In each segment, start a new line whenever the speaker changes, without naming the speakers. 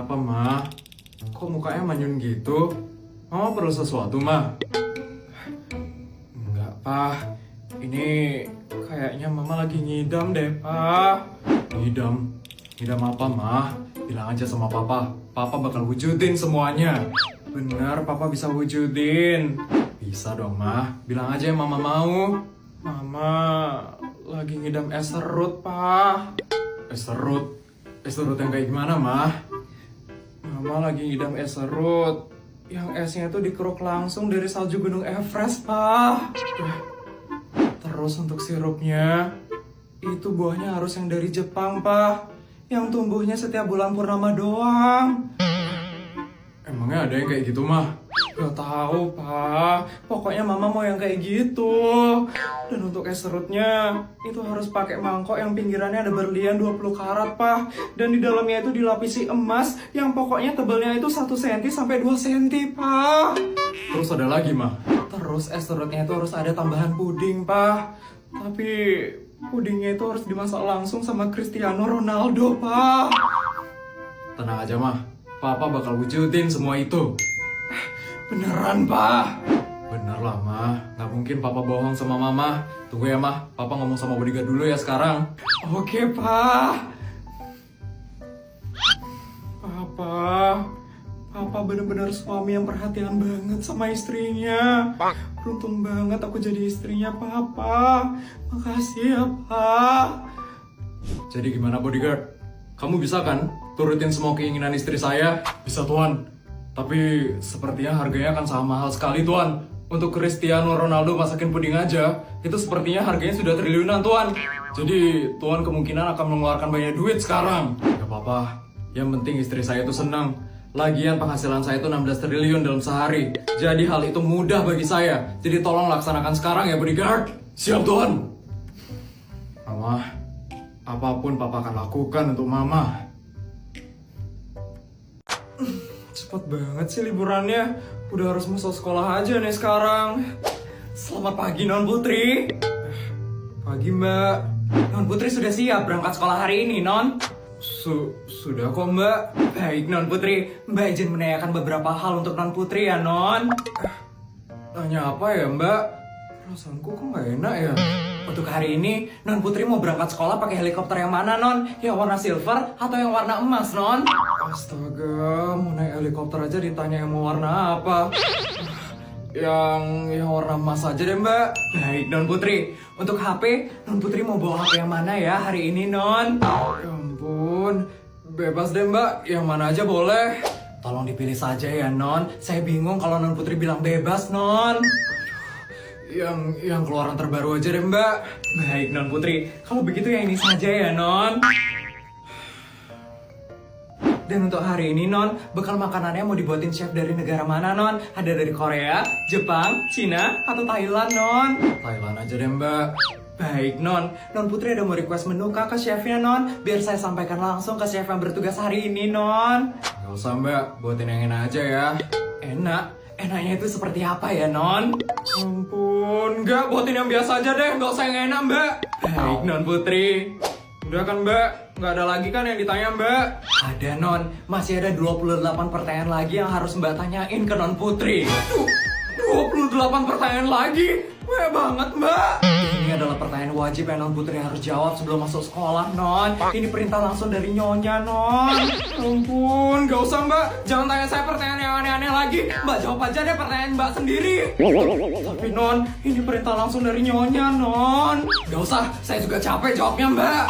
Kenapa, Ma? Kok mukanya manyun gitu? Mama perlu sesuatu, Ma? Enggak, Pa. Ini kayaknya Mama lagi ngidam deh, Pa. Ngidam? Ngidam apa, Ma? Bilang aja sama Papa. Papa bakal wujudin semuanya. Benar, Papa bisa wujudin. Bisa dong, Ma. Bilang aja yang Mama mau. Mama lagi ngidam es serut, Pa. Es serut? Es serut yang kayak gimana, Ma? Mama lagi ngidam es serut. Yang esnya tuh dikeruk langsung dari salju Gunung Everest, Pa. Terus untuk sirupnya, itu buahnya harus yang dari Jepang, Pa. Yang tumbuhnya setiap bulan purnama doang. Emangnya ada yang kayak gitu, Ma? Gak tahu, Pa. Pokoknya Mama mau yang kayak gitu. Dan untuk es serutnya, itu harus pakai mangkok yang pinggirannya ada berlian 20 karat, Pa. Dan di dalamnya itu dilapisi emas yang pokoknya tebalnya itu 1 cm sampai 2 cm, Pa. Terus ada lagi, Ma? Terus es serutnya itu harus ada tambahan puding, Pa. Tapi pudingnya itu harus dimasak langsung sama Cristiano Ronaldo, Pa. Tenang aja, Ma. Papa bakal wujudin semua itu. Beneran, Pa? Bener lah, Ma. Nggak mungkin Papa bohong sama Mama. Tunggu ya, Ma. Papa ngomong sama bodyguard dulu ya sekarang. Oke, Pa. Papa bener-bener suami yang perhatian banget sama istrinya. Beruntung banget aku jadi istrinya Papa. Makasih ya, Pa. Jadi gimana, bodyguard? Kamu bisa kan turutin semua keinginan istri saya? Bisa, Tuan. Tapi sepertinya harganya akan sangat mahal sekali, Tuan. Untuk Cristiano Ronaldo masakin puding aja, itu sepertinya harganya sudah triliunan, Tuan. Jadi, Tuan kemungkinan akan mengeluarkan banyak duit sekarang. Gak apa-apa. Yang penting istri saya itu senang. Lagian penghasilan saya itu 16 triliun dalam sehari. Jadi hal itu mudah bagi saya. Jadi tolong laksanakan sekarang ya, bodyguard. Siap, Tuan. Mama, apapun Papa akan lakukan untuk Mama. Cepet banget sih liburannya. Udah harus masuk sekolah aja nih sekarang. Selamat pagi, Non Putri. Pagi, Mbak. Non Putri sudah siap berangkat sekolah hari ini, Non? Sudah kok, Mbak. Baik, Non Putri. Mbak izin menanyakan beberapa hal untuk Non Putri ya, Non. Tanya apa ya, Mbak? Perasaanku kok nggak enak ya? Untuk hari ini, Non Putri mau berangkat sekolah pakai helikopter yang mana, Non? Yang warna silver atau yang warna emas, Non? Astaga, mau naik helikopter aja ditanya yang mau warna apa? Yang warna emas aja deh, Mbak. Baik, Non Putri. Untuk HP, Non Putri mau bawa HP yang mana ya hari ini, Non? Ya ampun, bebas deh, Mbak. Yang mana aja boleh. Tolong dipilih saja ya, Non. Saya bingung kalau Non Putri bilang bebas, Non. Yang keluaran terbaru aja deh, Mbak. Baik, Non Putri. Kalau begitu yang ini saja ya, Non. Dan untuk hari ini, Non, bekal makanannya mau dibuatin chef dari negara mana, Non? Ada dari Korea, Jepang, Cina, atau Thailand, Non? Thailand aja deh, Mbak. Baik, Non. Non Putri ada mau request menu kah ke chefnya, Non? Biar saya sampaikan langsung ke chef yang bertugas hari ini, Non. Gak usah, Mbak. Buatin yang enak aja ya. Enak? Enaknya itu seperti apa ya, Non? Ampun, enggak, buatin yang biasa aja deh, nggak usah yang enak, Mbak. Baik, Non Putri. Udah kan, Mbak? Nggak ada lagi kan yang ditanya, Mbak? Ada, Non. Masih ada 28 pertanyaan lagi yang harus Mbak tanyain ke Non Putri. 28 pertanyaan lagi? Banyak banget, Mbak. Ini adalah pertanyaan wajib yang Non Putri harus jawab sebelum masuk sekolah, Non. Ini perintah langsung dari Nyonya, Non. Ampun, gak usah, Mbak. Jangan tanya saya pertanyaan yang aneh-aneh lagi. Mbak jawab aja deh pertanyaan Mbak sendiri. Tapi, Non, ini perintah langsung dari Nyonya, Non. Gak usah, saya juga capek jawabnya, Mbak.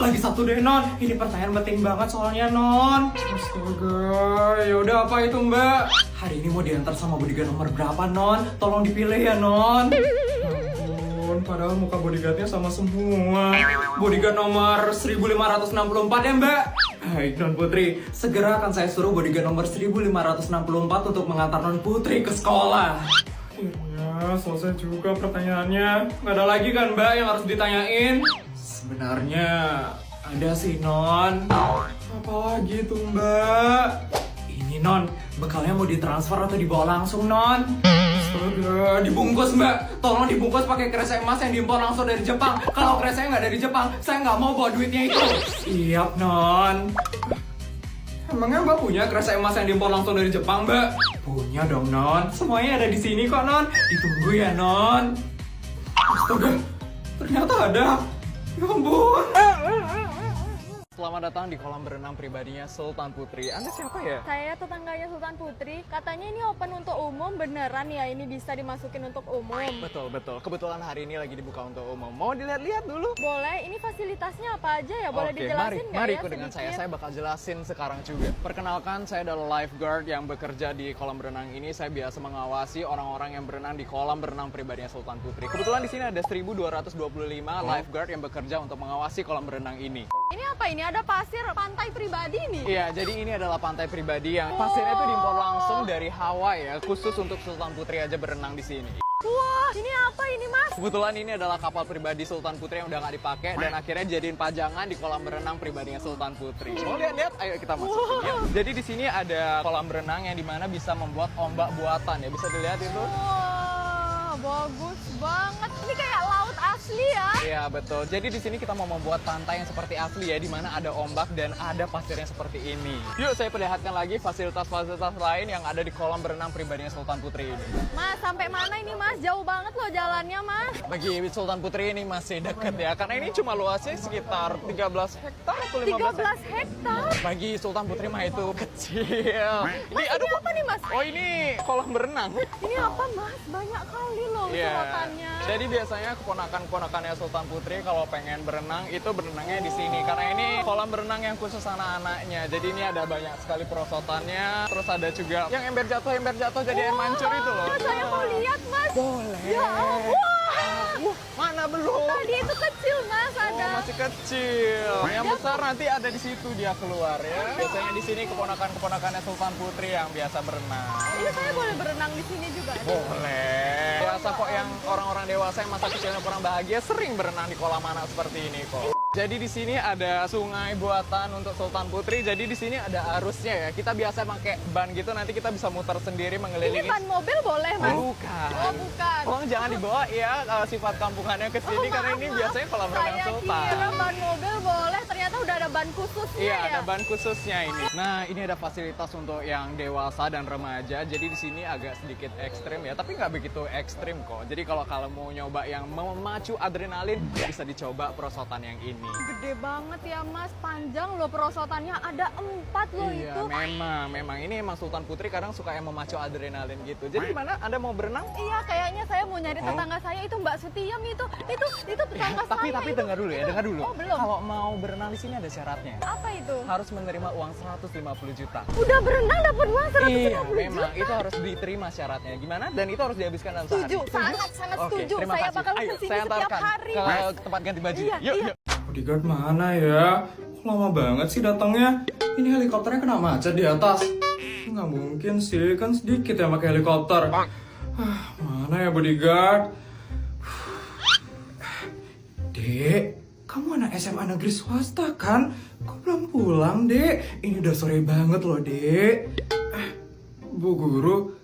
Lagi satu deh, Non. Ini pertanyaan penting banget soalnya, Non. Astaga, yaudah apa itu, Mbak? Hari ini mau diantar sama bodyguard nomor berapa, Non? Tolong dipilih ya, Non. Ampun, padahal muka bodyguardnya sama semua. Bodyguard nomor 1564 ya, Mbak? Baik, Non Putri. Segera akan saya suruh bodyguard nomor 1564 untuk mengantar Non Putri ke sekolah. Akhirnya selesai juga pertanyaannya. Nggak ada lagi kan, Mbak, yang harus ditanyain? Sebenarnya ada sih, Non. Apa lagi tuh, Mbak? Ini, Non, bekalnya mau ditransfer atau dibawa langsung, Non? Astaga, dibungkus, Mbak. Tolong dibungkus pakai kresek emas yang diimpor langsung dari Jepang. Kalau kreseknya nggak dari Jepang, saya nggak mau bawa duitnya itu. Siap, Non. Emangnya Mbak punya kresek emas yang diimpor langsung dari Jepang, Mbak? Punya dong, Non. Semuanya ada di sini kok, Non. Ditunggu ya, Non. Astaga, ternyata ada. Ya ampun. Selamat datang di kolam berenang pribadinya Sultan Putri. Anda siapa ya?
Saya tetangganya Sultan Putri. Katanya ini open untuk umum, beneran ya ini bisa dimasukin untuk umum?
Betul. Kebetulan hari ini lagi dibuka untuk umum. Mau dilihat-lihat dulu?
Boleh, ini fasilitasnya apa aja ya? Boleh dijelasin nggak
mari
ya
ikut dengan
sedikit?
saya bakal jelasin sekarang juga. Perkenalkan, saya adalah lifeguard yang bekerja di kolam berenang ini. Saya biasa mengawasi orang-orang yang berenang di kolam berenang pribadinya Sultan Putri. Kebetulan di sini ada 1.225 lifeguard yang bekerja untuk mengawasi kolam berenang ini.
Ini apa ini? Ada pasir pantai pribadi nih?
Iya, jadi ini adalah pantai pribadi yang pasirnya itu diimpor langsung dari Hawaii ya, khusus untuk Sultan Putri aja berenang di sini.
Wah, ini apa ini Mas?
Kebetulan ini adalah kapal pribadi Sultan Putri yang udah nggak dipakai dan akhirnya jadiin pajangan di kolam berenang pribadinya Sultan Putri. Mau lihat-lihat? Ayo kita masukin ya. Jadi di sini ada kolam berenang yang dimana bisa membuat ombak buatan ya. Bisa dilihat itu?
Wah, bagus banget. Ini kayak laut asli ya?
Iya betul. Jadi di sini kita mau membuat pantai yang seperti asli ya, dimana ada ombak dan ada pasirnya seperti ini. Yuk saya perlihatkan lagi fasilitas-fasilitas lain yang ada di kolam berenang pribadinya Sultan Putri ini.
Mas, sampai mana ini Mas? Jauh banget loh jalannya Mas.
Bagi Sultan Putri ini masih deket ya, karena ini cuma luasnya sekitar 13 hektar atau 15
13 hektar?
Bagi Sultan Putri mah itu kecil.
Mas, ini apa nih Mas?
Oh ini kolam berenang.
Ini apa Mas? Banyak kali loh selotannya.
Jadi biasanya keponakan-keponakannya Sultan Putri kalau pengen berenang itu berenangnya di sini karena ini kolam berenang yang khusus anak-anaknya. Jadi ini ada banyak sekali perosotannya. Terus ada juga yang ember jatuh jadi air mancur itu loh.
Saya mau lihat Mas.
Boleh.
Ya ampun.
Mana belum?
Tadi itu kecil Mas ada.
Masih kecil. Yang besar nanti ada di situ dia keluar ya. Biasanya di sini keponakan-keponakannya Sultan Putri yang biasa berenang.
Ini saya boleh berenang di sini juga?
Boleh. Biasa kok yang orang-orang dewasa yang masa kecilnya kurang bahagia sering berenang di kolam anak seperti ini kok. Jadi di sini ada sungai buatan untuk Sultan Putri. Jadi di sini ada arusnya ya. Kita biasa pakai ban gitu, nanti kita bisa muter sendiri mengelilingi.
Ini ban mobil boleh Mas?
Bukan.
Oh bukan.
Tolong jangan dibawa ya sifat kampungannya ke sini karena ini biasanya kolam renang Sultan.
Saya kira ban mobil boleh, ternyata udah ada ban khususnya
Iya,
ya?
ada ban khususnya ini. Nah, ini ada fasilitas untuk yang dewasa dan remaja. Jadi di sini agak sedikit ekstrim ya, tapi nggak begitu ekstrim kok. Jadi kalau mau nyoba yang memacu adrenalin, bisa dicoba perosotan yang ini.
Gede banget ya Mas, panjang loh perosotannya, ada 4 loh
Iya,
itu.
memang ini emang Sultan Putri kadang suka yang memacu adrenalin gitu. Jadi gimana? Anda mau berenang?
Iya, kayaknya saya mau nyari tetangga saya itu Mbak Sutiem itu tetangga saya.
Tapi
itu.
dengar dulu ya, dengar dulu.
Oh, belum.
Kalau mau berenang di sini ada syaratnya.
Apa itu?
Harus menerima uang 150 juta.
Udah berenang dapat uang 150
Iya,
juta.
memang itu harus diterima syaratnya. Gimana? Dan itu harus dihabiskan dalam sehari.
Setuju, sangat
Oke,
setuju.
terima
Saya
kasih.
bakal
Ayo,
kesini
saya
setiap
antarkan
hari.
ke tempat ganti baju.
Iya,
Yuk,
iya.
yuk. Bodyguard mana ya? Kok lama banget sih datangnya? Ini helikopternya kena macet di atas. Nggak mungkin sih, kan sedikit ya pakai helikopter. Mana ya bodyguard? Dek, kamu anak SMA negeri swasta kan? Kok belum pulang, Dek? Ini udah sore banget loh, Dek. Bu Guru,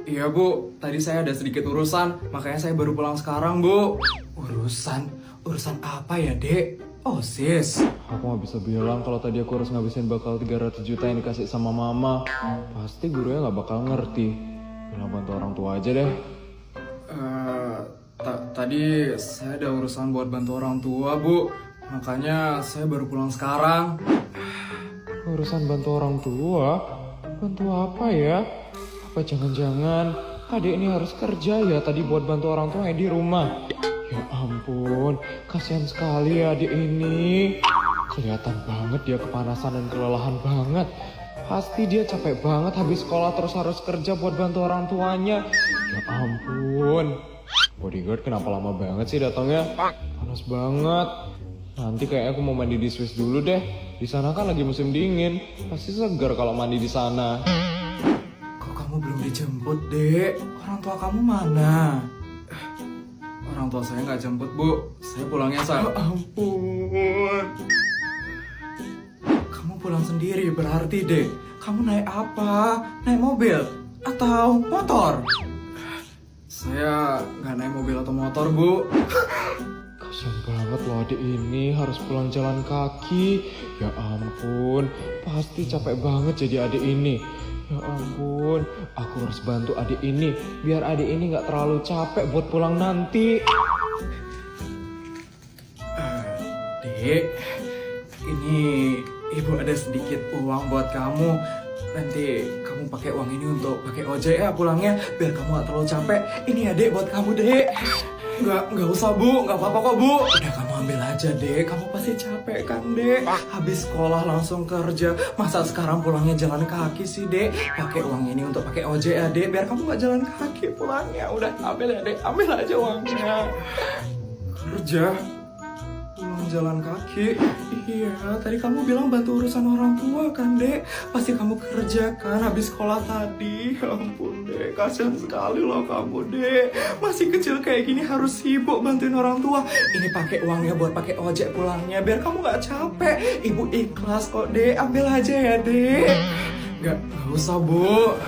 iya Bu, tadi saya ada sedikit urusan, makanya saya baru pulang sekarang, Bu. Urusan apa ya, Dek? Oh, sis.
Aku nggak bisa bilang kalau tadi aku harus ngabisin bakal 300 juta yang dikasih sama mama. Pasti gurunya nggak bakal ngerti. Bilang bantu orang tua aja deh.
Tadi saya ada urusan buat bantu orang tua, Bu. Makanya saya baru pulang sekarang.
Urusan bantu orang tua? Bantu apa ya? Apa jangan-jangan adik ini harus kerja ya tadi buat bantu orang tua di rumah? Ya ampun, kasihan sekali ya adik ini. Kelihatan banget dia kepanasan dan kelelahan banget. Pasti dia capek banget habis sekolah terus harus kerja buat bantu orang tuanya. Ya ampun. Bodyguard kenapa lama banget sih datangnya? Panas banget. Nanti kayak aku mau mandi di Swiss dulu deh. Di sana kan lagi musim dingin. Pasti segar kalau mandi di sana.
Kok kamu belum dijemput, Dek? Orang tua kamu mana? Orang tua saya nggak jemput, Bu. Saya pulangnya Ya ampun. Kamu pulang sendiri berarti, Dek. Kamu naik apa? Naik mobil? Atau motor? Saya nggak naik mobil atau motor, Bu.
Kasian banget loh adik ini harus pulang jalan kaki. Ya ampun, pasti capek banget jadi adik ini. Ya ampun, aku harus bantu adik ini biar adik ini nggak terlalu capek buat pulang nanti.
Dek, ini ibu ada sedikit uang buat kamu. Nanti kamu pakai uang ini untuk pakai ojek ya pulangnya, biar kamu gak terlalu capek. Ini ya dek, buat kamu dek. Nggak usah bu, nggak apa-apa kok bu. Udah kamu ambil aja dek, kamu pasti capek kan dek. Habis sekolah langsung kerja, masa sekarang pulangnya jalan kaki sih dek. Pakai uang ini untuk pakai ojek ya dek, biar kamu nggak jalan kaki pulangnya. Udah ambil ya dek, ambil aja uangnya. Kerja pulang jalan kaki. Iya, tadi kamu bilang bantu urusan orang tua kan dek. Pasti kamu kerja kan habis sekolah tadi. Ya ampun dek, kasihan sekali loh kamu dek. Masih kecil kayak gini harus sibuk bantuin orang tua. Ini pakai uangnya buat pakai ojek pulangnya biar kamu gak capek. Ibu ikhlas kok dek, ambil aja ya dek. Gak usah bu.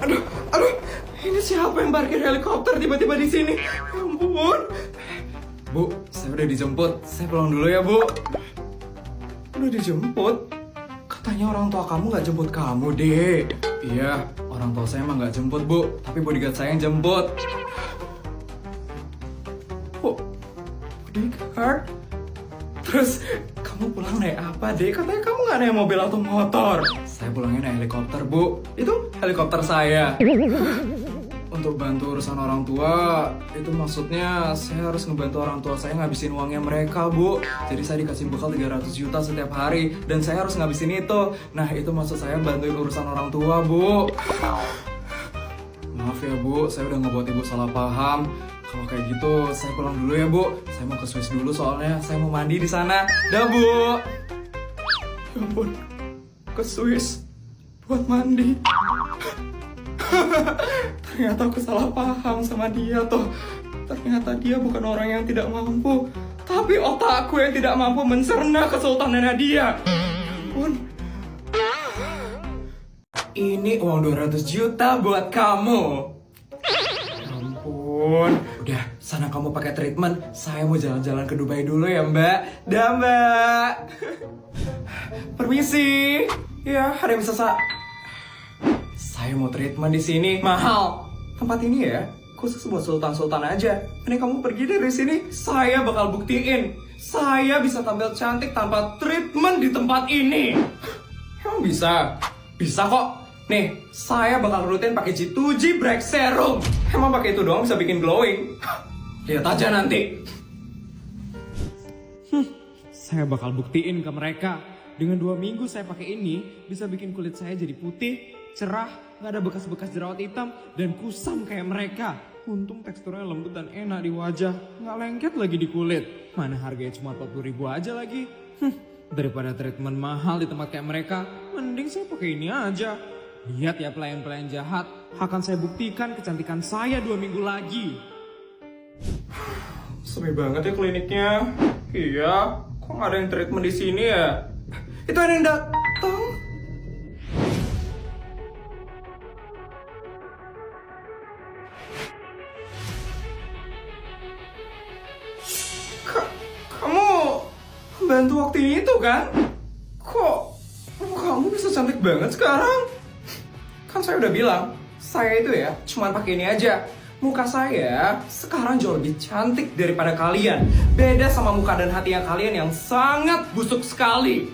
Aduh, ini siapa yang parkir helikopter tiba-tiba di sini? Ya ampun. Bu, saya udah dijemput. Saya pulang dulu ya, Bu. Udah dijemput? Katanya orang tua kamu nggak jemput kamu, Dek. Iya, orang tua saya emang nggak jemput, Bu. Tapi bodyguard saya yang jemput. Oh, bodyguard? Terus kamu pulang naik apa, Dek? Katanya kamu nggak naik mobil atau motor. Saya pulangnya naik helikopter, Bu. Itu helikopter saya. Untuk bantu urusan orang tua, itu maksudnya saya harus ngebantu orang tua saya ngabisin uangnya mereka, Bu. Jadi saya dikasih bekal 300 juta setiap hari, dan saya harus ngabisin itu. Nah, itu maksud saya bantuin urusan orang tua, Bu. Maaf ya, Bu, saya udah ngebuat Ibu salah paham. Kalau kayak gitu, saya pulang dulu ya, Bu. Saya mau ke Swiss dulu soalnya saya mau mandi di sana. Dah, Bu. Ya ampun, ke Swiss buat mandi. Ternyata aku salah paham sama dia tuh. Ternyata dia bukan orang yang tidak mampu, tapi otakku yang tidak mampu mencerna kesultanan dia. Ampun. Ini uang 200 juta buat kamu. Ampun. Udah, sana kamu pakai treatment. Saya mau jalan-jalan ke Dubai dulu ya, Mbak. Dah, Mbak. Permisi. Ya, ada yang bisa saya mau treatment di sini. Mahal. Tempat ini ya, khusus buat sultan-sultan aja. Mending kamu pergi dari sini. Saya bakal buktiin saya bisa tampil cantik tanpa treatment di tempat ini. Emang bisa? Bisa kok. Nih, saya bakal rutin pakai G2G Break Serum. Emang pakai itu doang bisa bikin glowing? Lihat aja nanti. Saya bakal buktiin ke mereka. Dengan 2 minggu saya pakai ini, bisa bikin kulit saya jadi putih, cerah, nggak ada bekas-bekas jerawat hitam, dan kusam kayak mereka. Untung teksturnya lembut dan enak di wajah, nggak lengket lagi di kulit. Mana harganya cuma 40.000 aja lagi. Daripada treatment mahal di tempat kayak mereka, mending saya pakai ini aja. Lihat ya pelayan-pelayan jahat, akan saya buktikan kecantikan saya 2 minggu lagi. Sepi banget ya kliniknya. Iya, kok nggak ada yang treatment di sini ya? Itu ada yang datang. Kamu bantu waktu itu kan? Kok kamu bisa cantik banget sekarang? Kan saya udah bilang, saya itu ya cuma pakai ini aja. Muka saya sekarang jauh lebih cantik daripada kalian. Beda sama muka dan hatinya kalian yang sangat busuk sekali.